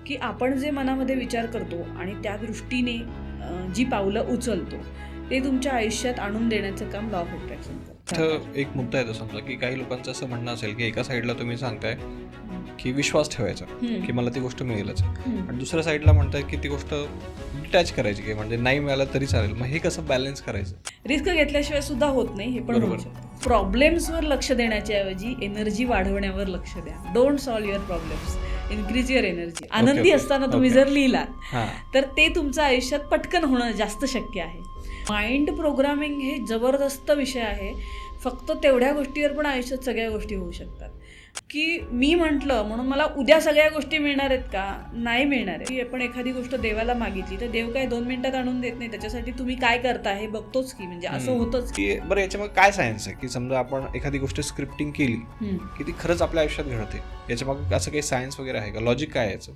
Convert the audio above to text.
की आपण जे मनामध्ये विचार करतो आणि त्या दृष्टीने जी पावलं उचलतो ते तुमच्या आयुष्यात आणून देण्याचं काम लॉ ऑफ अट्रॅक्शन करतं. इथं एक मुद्दा येतो समजा की काही लोकांचं असं म्हणणं असेल की एका साईडला तुम्ही सांगताय की विश्वास ठेवायचा की मला ती गोष्ट मिळेलच, आणि दुसऱ्या साईडला म्हणताय की ती गोष्ट डिटॅच करायची की म्हणजे नाही मिळालं तरी चालेल. मग हे कसं बॅलन्स करायचं? रिस्क घेतल्याशिवाय सुद्धा होत नाही, हे पण होऊ बरोबर. शकतं. प्रॉब्लेम्सवर लक्ष देण्याच्या ऐवजी एनर्जी वाढवण्यावर लक्ष द्या. Don't solve your problems, increase your energy. आनंदी असताना तुम्ही जर लिहिलात हां, तर ते तुमच्या आयुष्यात पटकन होणं जास्त शक्य आहे. माइंड प्रोग्रामिंग हे जबरदस्त विषय आहे. फक्त तेवढ्या गोष्टीवर पण आयुष्यात सगळ्या गोष्टी होऊ शकतात. की मी म्हटलं म्हणून मला उद्या सगळ्या गोष्टी मिळणार आहेत का? नाही मिळणार आहे. आपण एखादी गोष्ट देवाला मागितली तर देव काय 2 मिनिटात आणून देत नाही. त्याच्यासाठी तुम्ही काय करता हे बघतोच की, म्हणजे असं होतंच की. की बरं याच्यामध्ये काय सायन्स आहे की समजा आपण एखादी गोष्ट स्क्रिप्टिंग केली की ती खरंच आपल्या आयुष्यात घडते, याच्या मागे असं काही सायन्स वगैरे आहे का? लॉजिक काय आहे याचं?